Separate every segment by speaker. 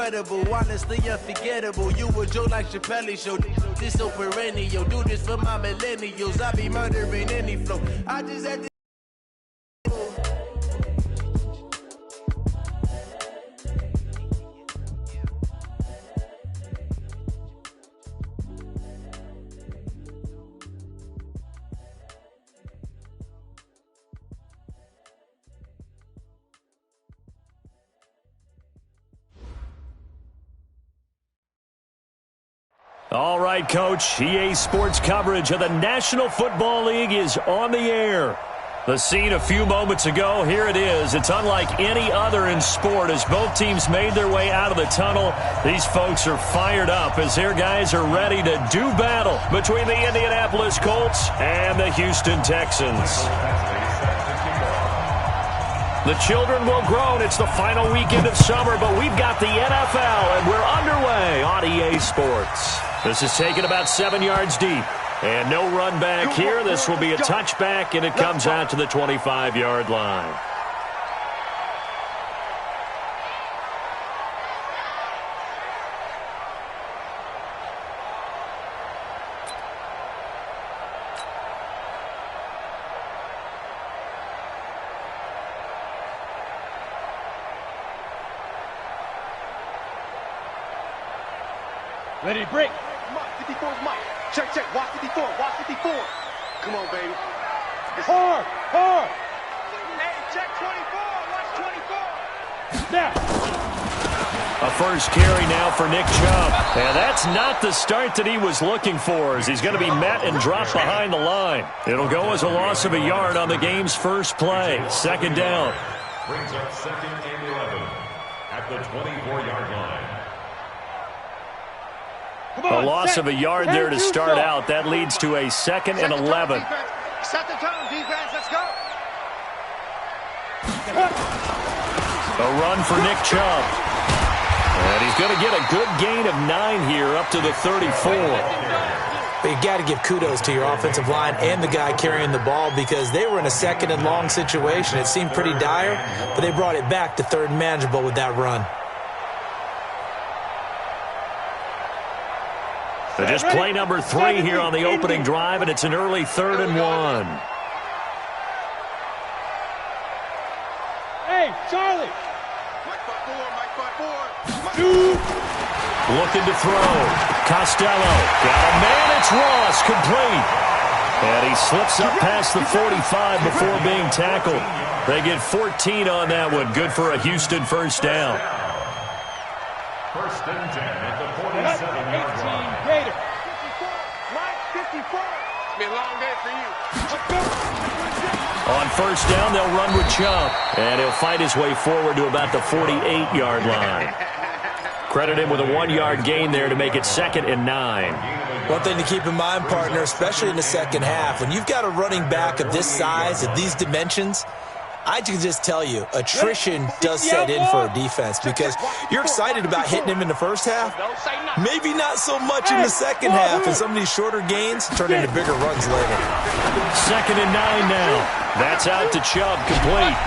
Speaker 1: incredible, honestly unforgettable. You a joke like Chappelle Show. This so perennial. Do this for my millennials. I be murdering any flow. I just had to.
Speaker 2: All right, Coach. EA Sports coverage of the National Football League is on the air. The scene a few moments ago, here it is. It's unlike any other in sport as both teams made their way out of the tunnel. These folks are fired up as their guys are ready to do battle between the Indianapolis Colts and the Houston Texans. The children will groan. It's the final weekend of summer, but we've got the NFL, and we're underway on EA Sports. This is taken about 7 yards deep. And no run back here. This will be a touchback, and it comes out to the 25-yard line.
Speaker 3: Ready to break.
Speaker 4: 54 is Mike. Check, check. Watch 54. Watch 54. Come on, baby.
Speaker 3: Hard.
Speaker 4: Hey, check 24. Watch 24.
Speaker 3: Snap.
Speaker 2: A first carry now for Nick Chubb. And that's not the start that he was looking for, as he's going to be met and dropped behind the line. It'll go as a loss of a yard on the game's first play. Second down.
Speaker 5: Brings up 2nd and 11 at the 24-yard line.
Speaker 2: A loss of a yard there to start out. That leads to a 2nd and 11.
Speaker 4: Set the tone, defense. Let's go.
Speaker 2: A run for Nick Chubb. And he's going to get a good gain of 9 here up to the 34.
Speaker 6: But you got to give kudos to your offensive line and the guy carrying the ball because they were in a 2nd and long situation. It seemed pretty dire, but they brought it back to 3rd and manageable with that run.
Speaker 2: So just play number 3 here on the opening drive, and it's an early 3rd and 1.
Speaker 3: Hey, Charlie.
Speaker 4: Mike 4.
Speaker 2: Looking to throw. Costello. Got a man. It's Ross. Complete. And he slips up past the 45 before being tackled. They get 14 on that one. Good for a Houston first down.
Speaker 5: 1st and 10 at the 47-yard line.
Speaker 3: Gator.
Speaker 4: 54. Mike 54. It's been a long day for you.
Speaker 2: On first down, they'll run with Chubb. And he'll fight his way forward to about the 48-yard line. Credit him with a 1-yard gain there to make it 2nd and 9.
Speaker 6: One thing to keep in mind, partner, especially in the second half, when you've got a running back of this size, of these dimensions, I can just tell you, attrition does set in for a defense because you're excited about hitting him in the first half. Maybe not so much in the second half, and some of these shorter gains turn into bigger runs later.
Speaker 2: 2nd and 9 now. That's out to Chubb, complete.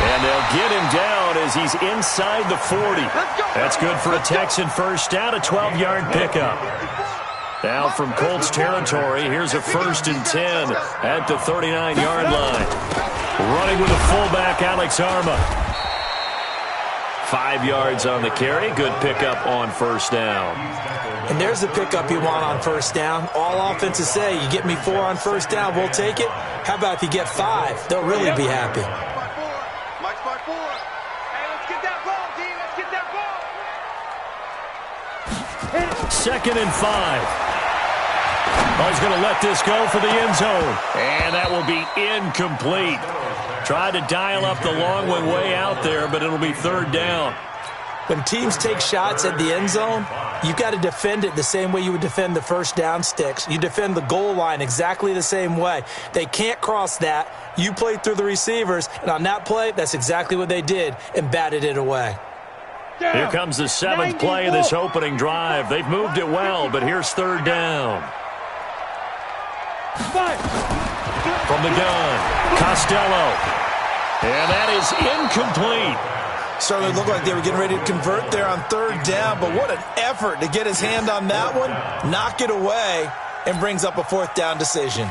Speaker 2: And they'll get him down as he's inside the 40. That's good for a Texan first down, a 12-yard pickup. Now from Colts territory, here's a 1st and 10 at the 39-yard line. Running with a fullback, Alex Arma. 5 yards on the carry. Good pickup on first down.
Speaker 6: And there's the pickup you want on first down. All offenses say, you get me 4 on first down, we'll take it. How about if you get 5? They'll really be happy.
Speaker 4: Mike's 4. Hey, let's get that ball, D. Let's get that ball.
Speaker 2: 2nd and 5. Oh, he's going to let this go for the end zone. And that will be incomplete. Tried to dial up the long one way out there, but it'll be 3rd down.
Speaker 6: When teams take shots at the end zone, you've got to defend it the same way you would defend the first down sticks. You defend the goal line exactly the same way. They can't cross that. You play through the receivers, and on that play, that's exactly what they did and batted it away.
Speaker 2: Here comes the 7th play of this opening drive. They've moved it well, but here's 3rd down. From the gun, Costello. And that is incomplete.
Speaker 6: Certainly looked like they were getting ready to convert there on third down, but what an effort to get his hand on that one, knock it away, and brings up a fourth down decision.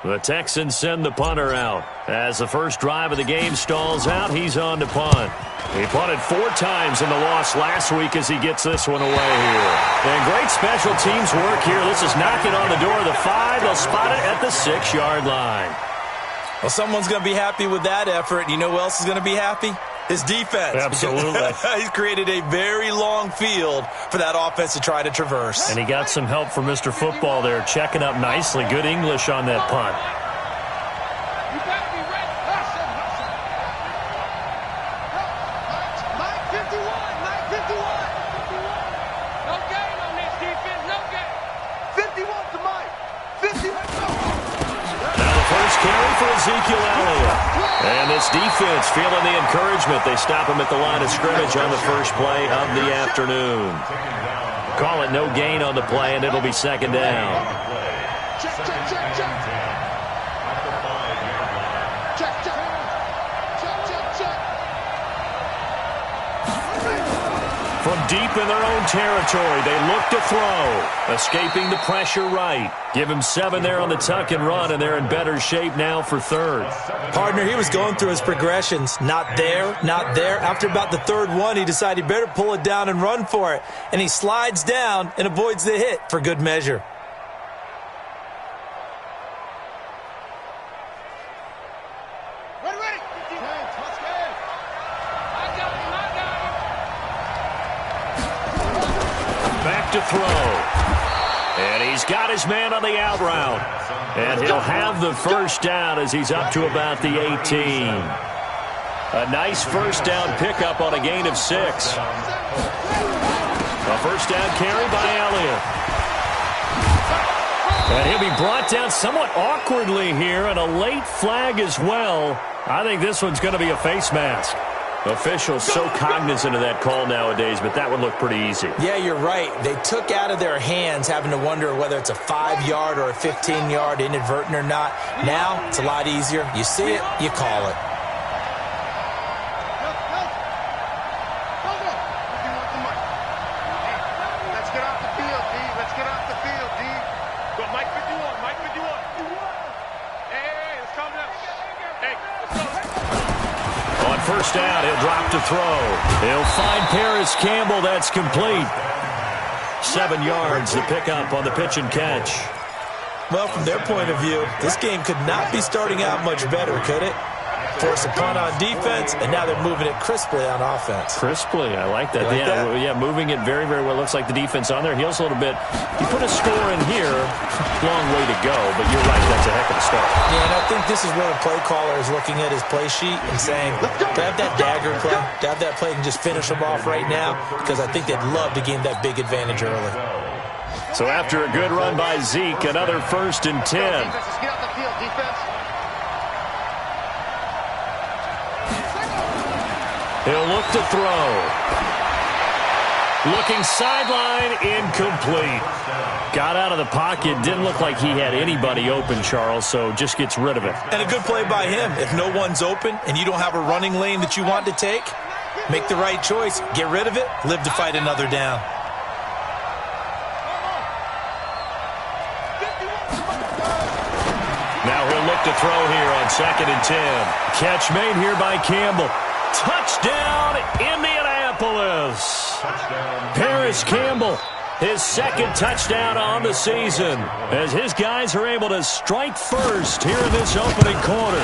Speaker 2: The Texans send the punter out. As the first drive of the game stalls out, he's on to punt. He punted 4 times in the loss last week as he gets this one away here. And great special teams work here. This is knocking on the door of the 5. They'll spot it at the 6-yard line.
Speaker 6: Well, someone's going to be happy with that effort. You know who else is going to be happy? His defense.
Speaker 2: Absolutely.
Speaker 6: He's created a very long field for that offense to try to traverse.
Speaker 2: And he got some help from Mr. Football there, checking up nicely. Good English on that punt.
Speaker 3: You better be ready. Hustle, hustle. Mike 51, Mike 51. No gain on this defense, no gain. 51 to Mike. 51.
Speaker 2: Now the first carry for Ezekiel Elliott. And this defense feeling the encouragement. They stop him at the line of scrimmage on the first play of the afternoon. Call it no gain on the play, and it'll be second down.
Speaker 3: Check, check, check, check. Check, check. Check, check, check.
Speaker 2: From deep in their own territory, they look to throw. Escaping the pressure right. Give him 7 there on the tuck and run, and they're in better shape now for third.
Speaker 6: Partner, he was going through his progressions. Not there, not there. After about the third one, he decided he better pull it down and run for it. And he slides down and avoids the hit for good measure.
Speaker 3: Ready, ready. I got him.
Speaker 2: Back to throw. And he's got his man on the out route. And he'll have the first down as he's up to about the 18. A nice first down pickup on a gain of 6. A first down carry by Elliott. And he'll be brought down somewhat awkwardly here, and a late flag as well. I think this one's going to be a face mask. Officials so cognizant of that call nowadays, but that would look pretty easy.
Speaker 6: Yeah, you're right. They took out of their hands having to wonder whether it's a 5-yard or a 15-yard inadvertent or not. Now, it's a lot easier. You see it, you call it.
Speaker 4: Let's get off the field, D. Let's get off the field, D. Go, Mike 51, Mike 51. Hey, let's calm down. Hey, let's go.
Speaker 2: On first down, he'll drop to throw. He'll find Paris Campbell. That's complete. 7 yards, the pickup on the pitch and catch.
Speaker 6: Well, from their point of view, this game could not be starting out much better, could it? Force a punt on defense, and now they're moving it crisply on offense.
Speaker 2: Crisply, I like that.
Speaker 6: Like that?
Speaker 2: Yeah, moving it very, very well. Looks like the defense on there heals a little bit. You put a score in here, long way to go, but you're right, that's a heck of a start.
Speaker 6: Yeah, and I think this is where the play caller is looking at his play sheet and saying, grab that dagger play, grab that play and just finish them off right now, because I think they'd love to gain that big advantage early.
Speaker 2: So after a good run by Zeke, another 1st and 10.
Speaker 4: Defense, let's get off the field, defense.
Speaker 2: He'll look to throw. Looking sideline, incomplete. Got out of the pocket, didn't look like he had anybody open, Charles, so just gets rid of it.
Speaker 6: And a good play by him. If no one's open and you don't have a running lane that you want to take, make the right choice. Get rid of it, live to fight another down.
Speaker 2: Now he'll look to throw here on 2nd and 10. Catch made here by Campbell. Touchdown, Indianapolis. Paris Campbell, his 2nd touchdown on the season, as his guys are able to strike first here in this opening quarter.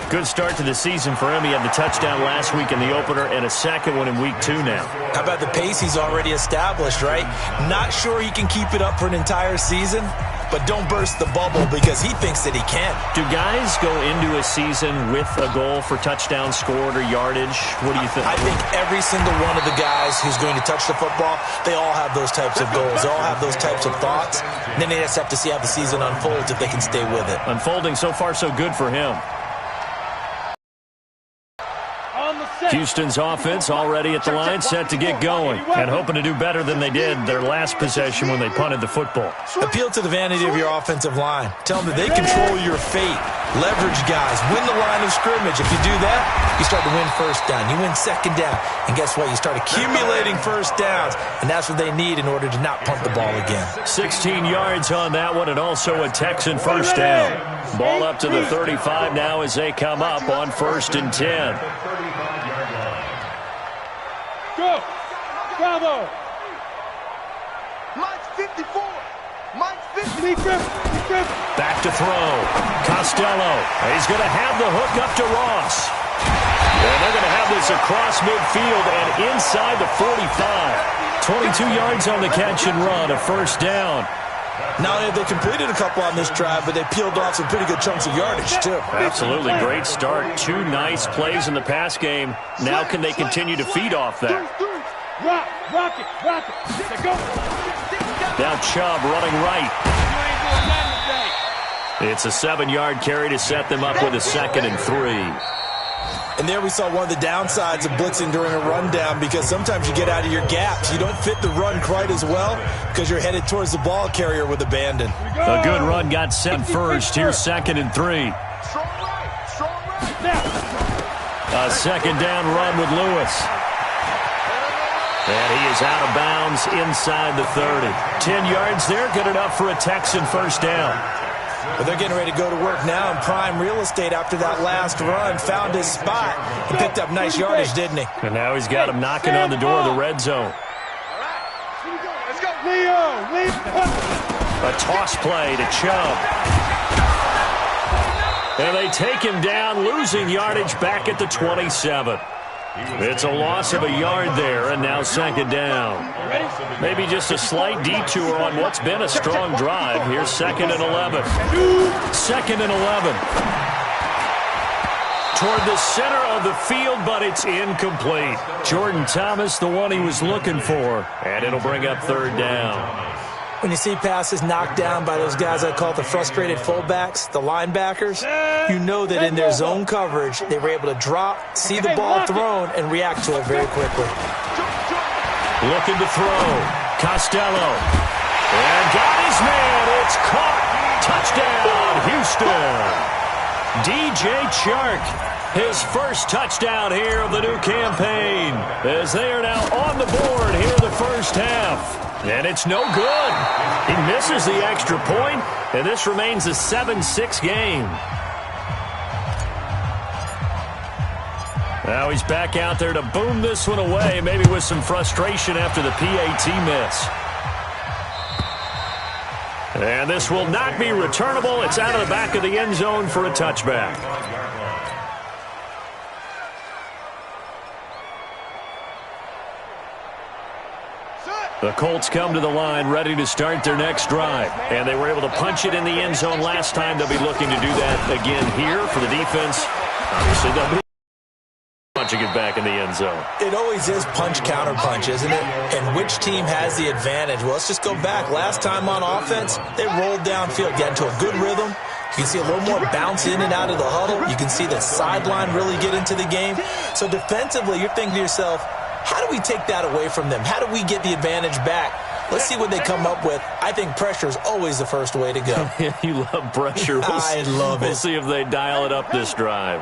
Speaker 2: Good start to the season for him. He had the touchdown last week in the opener and a 2nd one in week 2 now.
Speaker 6: How about the pace he's already established, right? Not sure he can keep it up for an entire season, but don't burst the bubble because he thinks that he can.
Speaker 2: Do guys go into a season with a goal for touchdown scored or yardage? What do you think?
Speaker 6: I think every single one of the guys who's going to touch the football, they all have those types of goals. They all have those types of thoughts. And then they just have to see how the season unfolds if they can stay with it.
Speaker 2: Unfolding so far so good for him.
Speaker 3: On the
Speaker 2: Houston's offense already at the line, set to get going, and hoping to do better than they did their last possession when they punted the football.
Speaker 6: Appeal to the vanity of your offensive line. Tell them that they control your fate. Leverage guys. Win the line of scrimmage. If you do that, you start to win first down. You win second down. And guess what? You start accumulating first downs, and that's what they need in order to not punt the ball again.
Speaker 2: 16 yards on that one, and also a Texan first down. Ball up to the 35 now as they come up on 1st and 10.
Speaker 3: Go! Bravo!
Speaker 4: Mike's 54. Mike's 50.
Speaker 2: Back to throw. Costello. He's going to have the hook up to Ross. And they're going to have this across midfield and inside the 45. 22 yards on the catch and run, a first down.
Speaker 6: Not only have they completed a couple on this drive, but they peeled off some pretty good chunks of yardage, too.
Speaker 2: Absolutely. Great start. 2 nice plays in the pass game. Now can they continue to feed off that?
Speaker 3: Rock it. Go.
Speaker 2: Now Chubb running right. It's a 7-yard carry to set them up with a 2nd and 3.
Speaker 6: And there we saw one of the downsides of blitzing during a rundown, because sometimes you get out of your gaps. You don't fit the run quite as well because you're headed towards the ball carrier with abandon.
Speaker 2: A good run got sent first. Here's 2nd and 3. A 2nd down run with Lewis. And he is out of bounds inside the 30. 10 yards there, good enough for a Texan first down.
Speaker 6: But they're getting ready to go to work now in prime real estate after that last run. Found his spot and picked up nice yardage, didn't he?
Speaker 2: And now he's got him knocking on the door of the red zone.
Speaker 3: Let's go, Leo.
Speaker 2: A toss play to Chubb. And they take him down, losing yardage back at the 27. It's a loss of a yard there, and now 2nd down. Maybe just a slight detour on what's been a strong drive. Here's 2nd and 11. 2nd and 11. Toward the center of the field, but it's incomplete. Jordan Thomas, the one he was looking for, and it'll bring up 3rd down.
Speaker 6: When you see passes knocked down by those guys I call the frustrated fullbacks, the linebackers, you know that in their zone coverage, they were able to drop, see the ball thrown, and react to it very quickly.
Speaker 2: Looking to throw. Costello. And got his man. It's caught. Touchdown, Houston. DJ Chark, his first touchdown here of the new campaign, as they are now on the board here in the first half. And it's no good. He misses the extra point, and this remains a 7-6 game. Now he's back out there to boom this one away, maybe with some frustration after the PAT miss. And this will not be returnable. It's out of the back of the end zone for a touchback. The Colts come to the line ready to start their next drive. And they were able to punch it in the end zone last time. They'll be looking to do that again here for the defense. Obviously, they'll be punching it back in the end zone.
Speaker 6: It always is punch-counter punch, isn't it? And which team has the advantage? Well, let's just go back. Last time on offense, they rolled downfield, got into a good rhythm. You can see a little more bounce in and out of the huddle. You can see the sideline really get into the game. So defensively, you're thinking to yourself, how do we take that away from them? How do we get the advantage back? Let's see what they come up with. I think pressure is always the first way to go.
Speaker 2: You love pressure.
Speaker 6: I love it.
Speaker 2: We'll see if they dial it up this drive.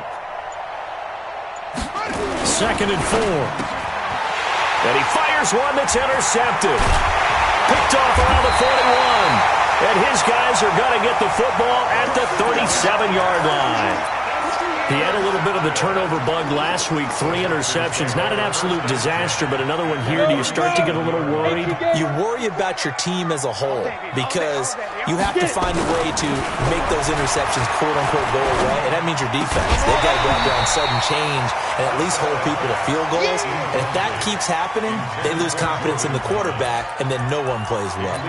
Speaker 2: 2nd and 4. And he fires one that's intercepted. Picked off around the 41. And his guys are going to get the football at the 37-yard line. He had a little bit of the turnover bug last week, 3 interceptions. Not an absolute disaster, but another one here. Do you start to get a little worried?
Speaker 6: You worry about your team as a whole because you have to find a way to make those interceptions, quote-unquote, go away, and that means your defense. They've got to go out there on sudden change and at least hold people to field goals. And if that keeps happening, they lose confidence in the quarterback, and then no one plays well.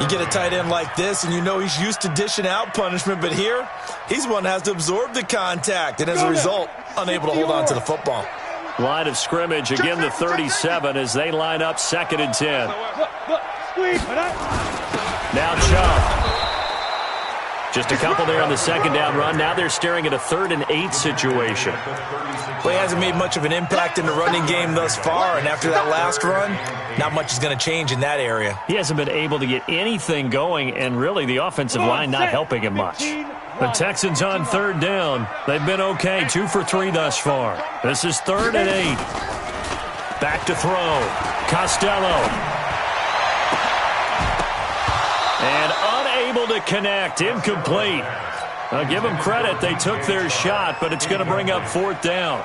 Speaker 6: You get a tight end like this, and you know he's used to dishing out punishment, but here, he's one that has to absorb the contact, and as a result, unable to hold on to the football.
Speaker 2: Line of scrimmage, again the 37 as they line up 2nd and 10. Now Chubb. Just a couple there on the second down run. Now they're staring at a 3rd and 8 situation.
Speaker 6: Well, he hasn't made much of an impact in the running game thus far, and after that last run, not much is going to change in that area.
Speaker 2: He hasn't been able to get anything going, and really the offensive line not helping him much. The Texans on 3rd down. They've been okay, 2 for 3 thus far. This is 3rd and 8. Back to throw. Costello. And unable to connect. Incomplete. I'll give them credit. They took their shot, but it's going to bring up 4th down.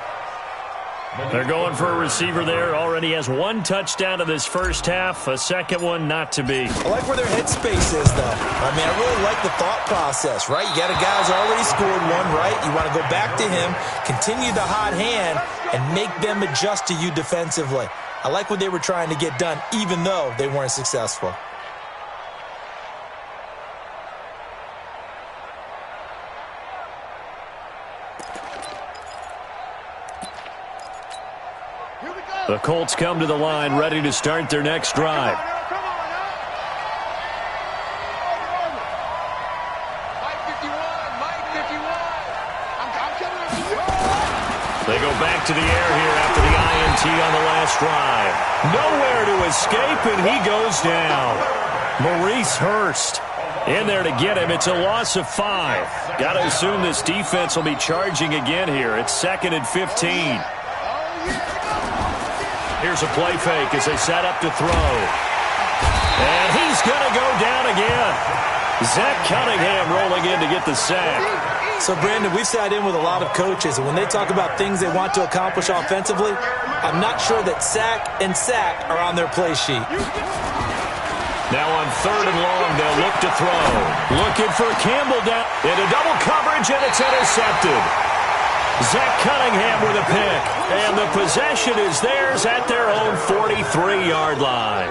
Speaker 2: They're going for a receiver there. Already has 1 touchdown in this first half. A second one not to be.
Speaker 6: I like where their headspace is, though. I mean, I really like the thought process, right? You got a guy who's already scored one, right? You want to go back to him, continue the hot hand, and make them adjust to you defensively. I like what they were trying to get done, even though they weren't successful.
Speaker 2: The Colts come to the line, ready to start their next drive. They go back to the air here after the INT on the last drive. Nowhere to escape, and he goes down. Maurice Hurst in there to get him. It's a loss of 5. Got to assume this defense will be charging again here. It's 2nd and 15. Here's a play fake as they set up to throw. And he's going to go down again. Zach Cunningham rolling in to get the sack.
Speaker 6: So, Brandon, we've sat in with a lot of coaches, and when they talk about things they want to accomplish offensively, I'm not sure that sack and sack are on their play sheet.
Speaker 2: Now on 3rd and long, they'll look to throw. Looking for Campbell down into double coverage, and it's intercepted. Zach Cunningham with a pick, and the possession is theirs at their own 43-yard line.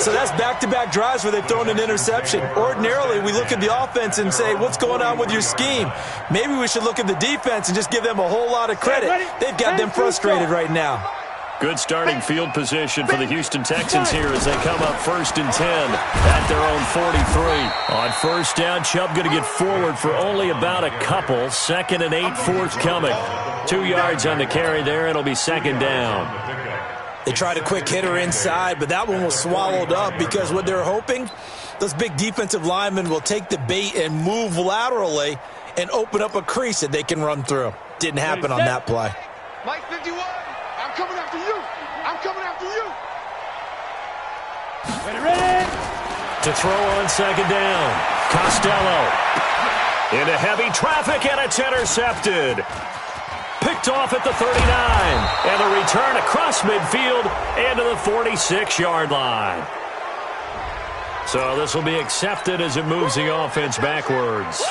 Speaker 6: So that's back-to-back drives where they've thrown an interception. Ordinarily, we look at the offense and say, what's going on with your scheme? Maybe we should look at the defense and just give them a whole lot of credit. They've got them frustrated right now.
Speaker 2: Good starting field position for the Houston Texans here as they come up 1st and 10 at their own 43. On 1st down, Chubb going to get forward for only about a couple. 2nd and 8 forthcoming. 2 yards on the carry there. It'll be 2nd down.
Speaker 6: They tried a quick hitter inside, but that one was swallowed up because what they're hoping, those big defensive linemen will take the bait and move laterally and open up a crease that they can run through. Didn't happen on that play.
Speaker 4: Mike 51, I'm coming after you. I'm coming after you.
Speaker 3: Ready.
Speaker 2: To throw on 2nd down. Costello. Into heavy traffic, and it's intercepted. Picked off at the 39. And the return across midfield and to the 46-yard line. So this will be accepted as it moves the offense backwards.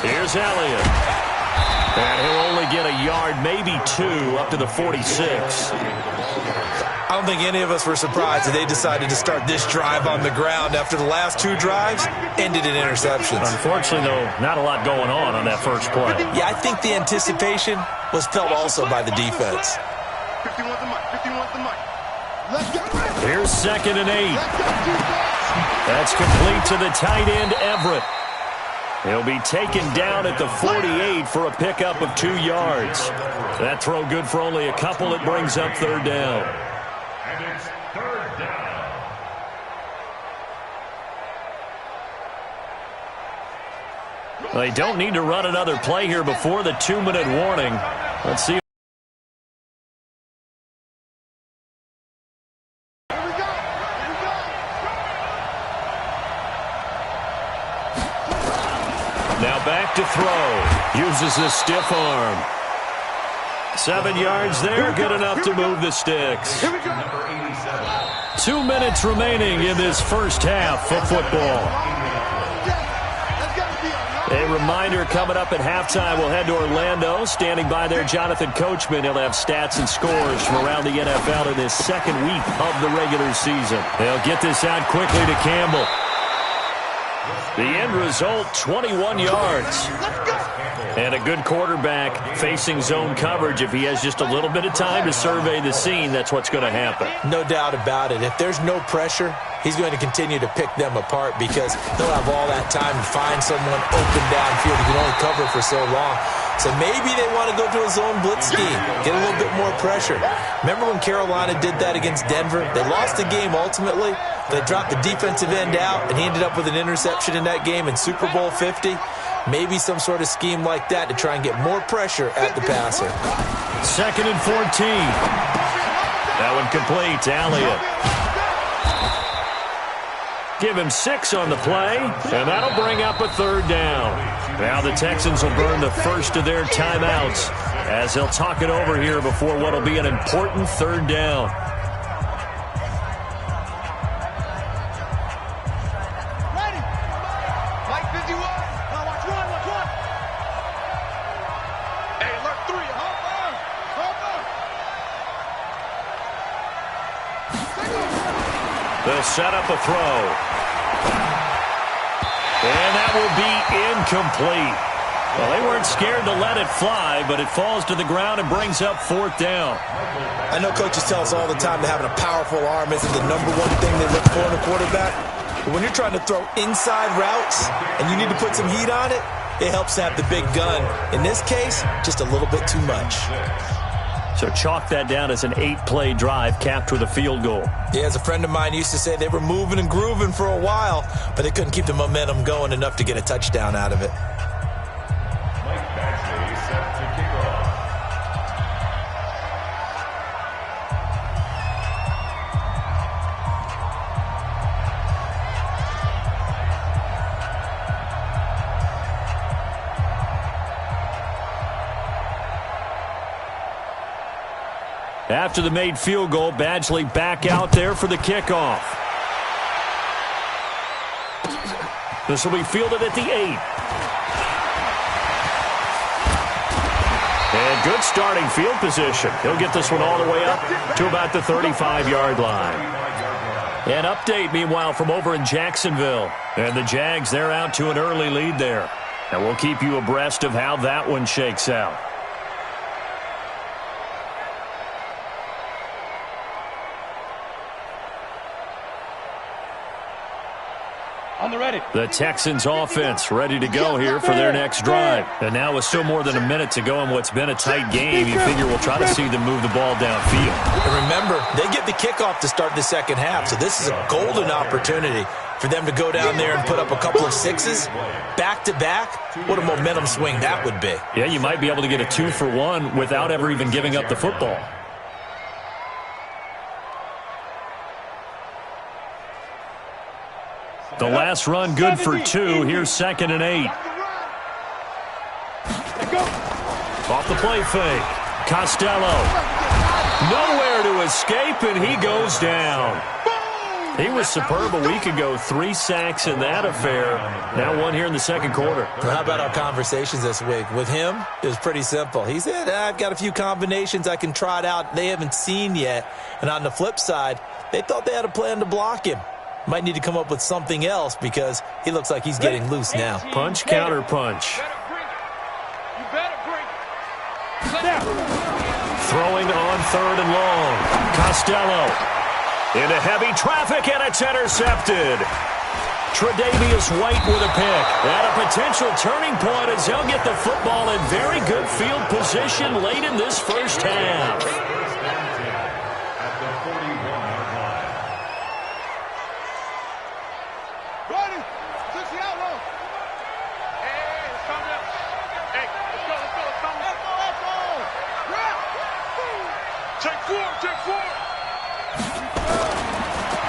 Speaker 2: Here's Elliott. And he'll only get a yard, maybe 2, up to the 46.
Speaker 6: I don't think any of us were surprised that they decided to start this drive on the ground after the last 2 drives ended in interceptions.
Speaker 2: Unfortunately, though, not a lot going on that first play.
Speaker 6: Yeah, I think the anticipation was felt also by the defense.
Speaker 4: 51's the mic. 51's the mic.
Speaker 2: Here's 2nd and 8. That's complete to the tight end, Everett. He'll be taken down at the 48 for a pickup of 2 yards. That throw good for only a couple. It brings up 3rd down.
Speaker 5: And it's 3rd down.
Speaker 2: They don't need to run another play here before the 2-minute warning. Let's see. Now back to throw. Uses the stiff arm. 7 yards there, good enough to move the sticks. 2 minutes remaining in this first half of football. A reminder coming up at halftime, we'll head to Orlando. Standing by there, Jonathan Coachman. He'll have stats and scores from around the NFL in this second week of the regular season. They'll get this out quickly to Campbell. The end result, 21 yards. And a good quarterback facing zone coverage. If he has just a little bit of time to survey the scene, that's what's going to happen.
Speaker 6: No doubt about it. If there's no pressure, he's going to continue to pick them apart because he'll have all that time to find someone open downfield. He can only cover for so long. So maybe they want to go to a zone blitz scheme, get a little bit more pressure. Remember when Carolina did that against Denver? They lost the game ultimately. They dropped the defensive end out, and he ended up with an interception in that game in Super Bowl 50. Maybe some sort of scheme like that to try and get more pressure at the passer.
Speaker 2: 2nd and 14. That one complete to Elliott. Give him 6 on the play, and that'll bring up a 3rd down. Now the Texans will burn the first of their timeouts as they'll talk it over here before what will be an important 3rd down.
Speaker 3: Ready? Mike 51. Now watch one. Hey, alert 3.
Speaker 2: They'll set up a throw. And that will be incomplete. Well, they weren't scared to let it fly, but it falls to the ground and brings up 4th down.
Speaker 6: I know coaches tell us all the time that having a powerful arm isn't the #1 thing they look for in a quarterback. But when you're trying to throw inside routes and you need to put some heat on it, it helps to have the big gun. In this case, just a little bit too much.
Speaker 2: So chalk that down as an 8-play drive capped with a field goal.
Speaker 6: Yeah, as a friend of mine used to say, they were moving and grooving for a while, but they couldn't keep the momentum going enough to get a touchdown out of it.
Speaker 2: After the made field goal, Badgley back out there for the kickoff. This will be fielded at the 8. And good starting field position. He'll get this one all the way up to about the 35-yard line. An update, meanwhile, from over in Jacksonville. And the Jags, they're out to an early lead there. And we'll keep you abreast of how that one shakes out.
Speaker 3: On the ready.
Speaker 2: The Texans offense ready to go here for their next drive. And now with still more than a minute to go in what's been a tight game, you figure we'll try to see them move the ball downfield.
Speaker 6: And remember, they get the kickoff to start the second half, so this is a golden opportunity for them to go down there and put up a couple of 6s back-to-back. What a momentum swing that would be.
Speaker 2: Yeah, you might be able to get a 2-for-1 without ever even giving up the football. The last run good for 2. Here's 2nd and 8. Off the play fake. Costello. Nowhere to escape, and he goes down. He was superb a week ago. 3 sacks in that affair. Now 1 here in the second quarter.
Speaker 6: Well, how about our conversations this week? With him, it was pretty simple. He said, I've got a few combinations I can try it out they haven't seen yet. And on the flip side, they thought they had a plan to block him. Might need to come up with something else because he looks like he's getting loose now.
Speaker 2: Punch, counter punch.
Speaker 3: You better bring.
Speaker 2: Throwing on 3rd and long. Costello into heavy traffic, and it's intercepted. Tre'Davious White with a pick. And a potential turning point as he'll get the football in very good field position late in this first half.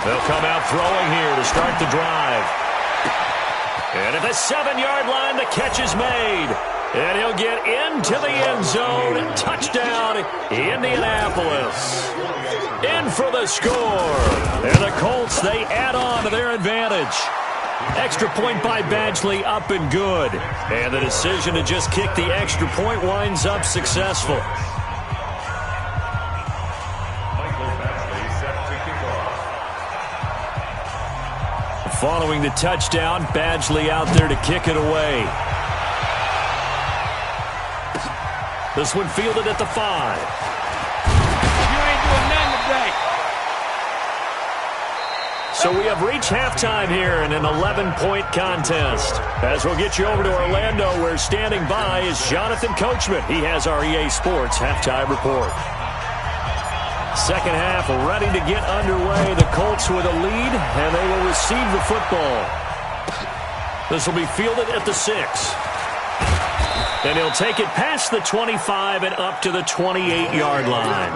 Speaker 2: They'll come out throwing here to start the drive. And at the 7-yard line, the catch is made. And he'll get into the end zone. Touchdown, Indianapolis. In for the score. And the Colts, they add on to their advantage. Extra point by Badgley, up and good. And the decision to just kick the extra point winds up successful. Following the touchdown, Badgley out there to kick it away. This one fielded at the 5.
Speaker 3: You ain't doing nothing today.
Speaker 2: So we have reached halftime here in an 11-point contest. As we'll get you over to Orlando, where standing by is Jonathan Coachman. He has our EA Sports halftime report. Second half ready to get underway. The Colts with a lead, and they will receive the football. This will be fielded at the 6. And he'll take it past the 25 and up to the 28-yard line.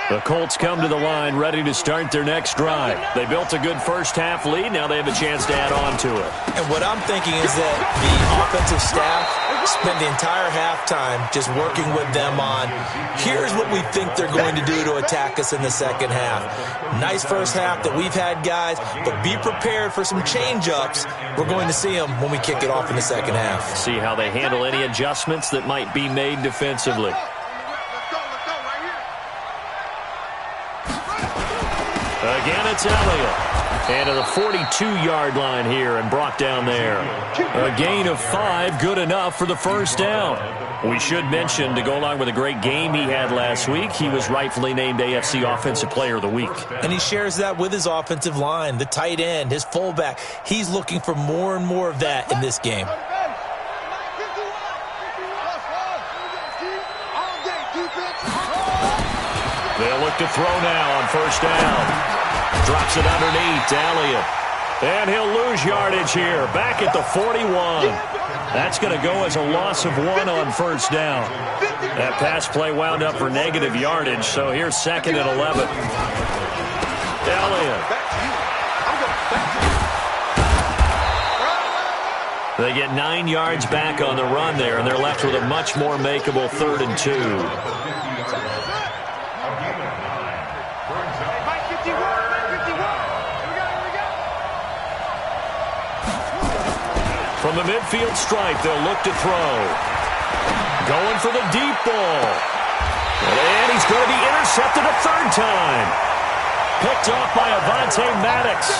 Speaker 2: The Colts come to the line ready to start their next drive. They built a good first-half lead. Now they have a chance to add on to it.
Speaker 6: And what I'm thinking is that the offensive staff spent the entire halftime just working with them on, here's what we think they're going to do to attack us in the second half. Nice first half that we've had, guys, but be prepared for some change-ups. We're going to see them when we kick it off in the second half.
Speaker 2: See how they handle any adjustments that might be made defensively. Again, it's Elliott. And to the 42-yard line here and brought down there. A gain of 5, good enough for the first down. We should mention, to go along with a great game he had last week, he was rightfully named AFC Offensive Player of the Week.
Speaker 6: And he shares that with his offensive line, the tight end, his fullback. He's looking for more and more of that in this game.
Speaker 2: They'll look to throw now on first down. Drops it underneath to Elliott. And he'll lose yardage here. Back at the 41. That's going to go as a loss of 1 on first down. That pass play wound up for negative yardage, so here's second and 11. Elliott. They get 9 yards back on the run there, and they're left with a much more makeable 3rd and 2. From the midfield stripe, they'll look to throw. Going for the deep ball. And he's going to be intercepted a 3rd time. Picked off by Avonte Maddox.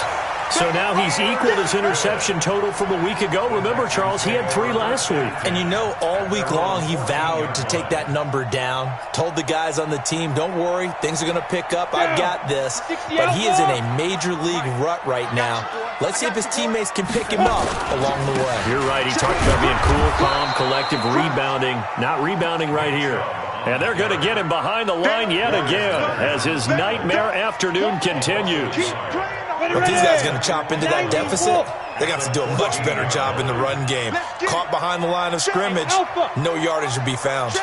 Speaker 2: So now he's equaled his interception total from a week ago. Remember, Charles, he had 3 last week.
Speaker 6: And you know, all week long he vowed to take that number down. Told the guys on the team, don't worry, things are going to pick up. I've got this. But he is in a major league rut right now. Let's see if his teammates can pick him up along the way.
Speaker 2: You're right. He talked about being cool, calm, collective, rebounding. Not rebounding right here. And they're going to get him behind the line yet again as his nightmare afternoon continues.
Speaker 6: If these guys are going to chop into that deficit, they're going to have to do a much better job in the run game. Caught behind the line of scrimmage, no yardage to be found.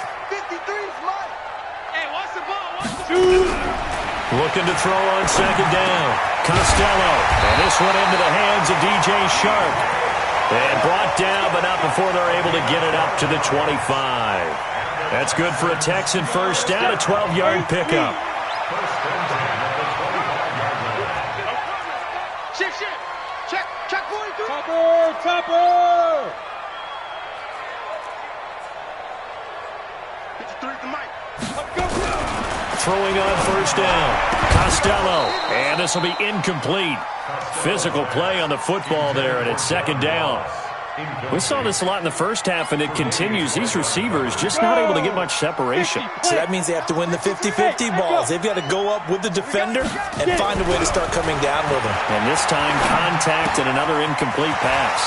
Speaker 2: Looking to throw on second down. Costello. And this one into the hands of DJ Shark. And brought down, but not before they're able to get it up to the 25. That's good for a Texan first down, a 12-yard pickup.
Speaker 3: Check 43. Topper.
Speaker 4: 53 to Mike.
Speaker 2: Throwing on first down. Costello. And this will be incomplete. Physical play on the football there, and it's second down. We saw this a lot in the first half, and it continues. These receivers just not able to get much separation.
Speaker 6: So that means they have to win the 50-50 balls. They've got to go up with the defender and find a way to start coming down with them.
Speaker 2: And this time, contact and another incomplete pass.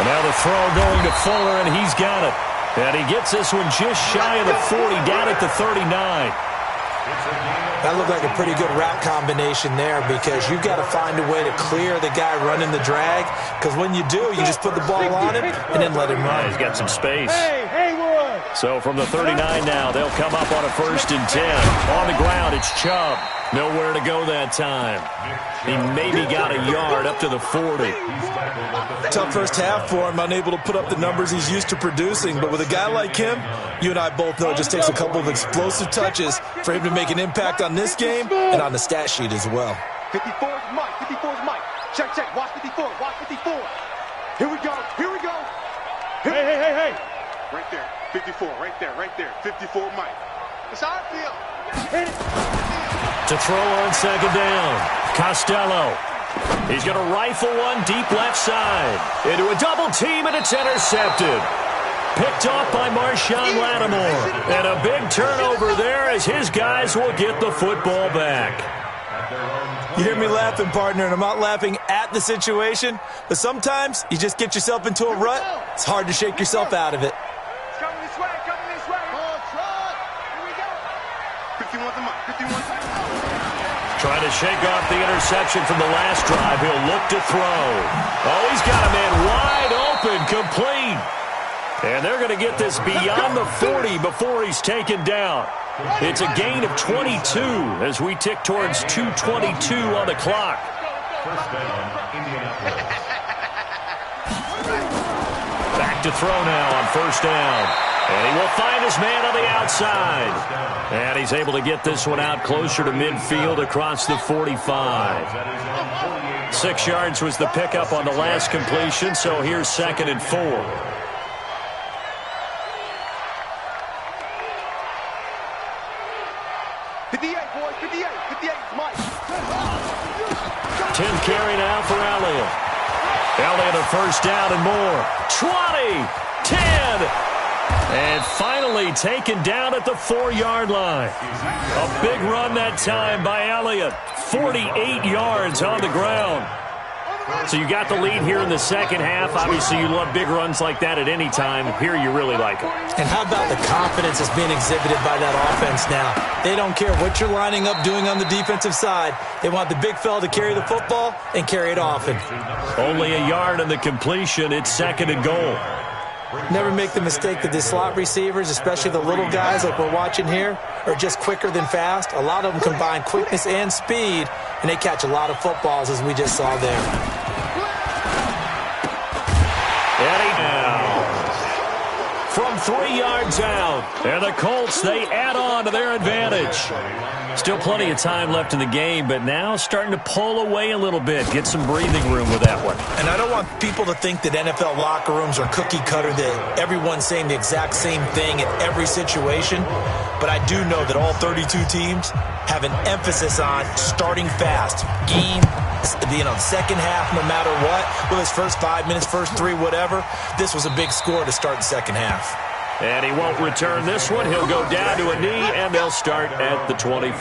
Speaker 2: And now the throw going to Fuller, and he's got it. And he gets this one just shy of the 40, down at the 39.
Speaker 6: That looked like a pretty good route combination there because you've got to find a way to clear the guy running the drag, because when you do, you just put the ball on him and then let him run.
Speaker 2: He's got some space. So from the 39 now, they'll come up on a 1st and 10. On the ground, it's Chubb. Nowhere to go that time. He maybe got a yard up to the 40.
Speaker 6: Tough first half for him, unable to put up the numbers he's used to producing. But with a guy like him, you and I both know it just takes a couple of explosive touches for him to make an impact on this game and on the stat sheet as well.
Speaker 4: 54 is Mike. 54 is Mike. Check. Watch 54. Watch 54. Here we go.
Speaker 3: Hey.
Speaker 4: Right there. 54, right there, 54, Mike. It's our field.
Speaker 2: To throw on second down, Costello. He's going to rifle one deep left side. Into a double team, and it's intercepted. Picked off by Marshawn Lattimore. And a big turnover there as his guys will get the football back.
Speaker 6: You hear me laughing, partner, and I'm not laughing at the situation, but sometimes you just get yourself into a rut. It's hard to shake yourself out of it.
Speaker 4: It's coming this way, coming this way. Here we go. 51 to Mike, 51 to Mike.
Speaker 2: Trying to shake off the interception from the last drive. He'll look to throw. Oh, he's got a man wide open, complete. And they're going to get this beyond the 40 before he's taken down. It's a gain of 22 as we tick towards 2:22 on the clock.
Speaker 5: First down, Indianapolis.
Speaker 2: Back to throw now on first down. And he will find his man on the outside. And he's able to get this one out closer to midfield across the 45. 6 yards was the pickup on the last completion, so here's 2nd and 4.
Speaker 4: 58, boys, 58, 58, Mike.
Speaker 2: 10th carry now for Elliott. Elliott a first down and more. 20, 10, and finally taken down at the 4-yard line. A big run that time by Elliott. 48 yards on the ground. So you got the lead here in the second half. Obviously, you love big runs like that at any time. Here you really like it.
Speaker 6: And how about the confidence that's being exhibited by that offense now? They don't care what you're lining up doing on the defensive side. They want the big fella to carry the football and carry it often.
Speaker 2: Only a yard on the completion. It's 2nd and goal.
Speaker 6: Never make the mistake that the slot receivers, especially the little guys like we're watching here, are just quicker than fast. A lot of them combine quickness and speed, and they catch a lot of footballs, as we just saw there.
Speaker 2: Eddie now from 3 yards out. And the Colts, they add on to their advantage. Still plenty of time left in the game, but now starting to pull away a little bit. Get some breathing room with that one.
Speaker 6: And I don't want people to think that NFL locker rooms are cookie cutter, that everyone's saying the exact same thing in every situation. But I do know that all 32 teams have an emphasis on starting fast. Game, second half, no matter what. Whether it's first 5 minutes, first 3, whatever. This was a big score to start the second half.
Speaker 2: And he won't return this one. He'll go down to a knee, and they'll start at the 25.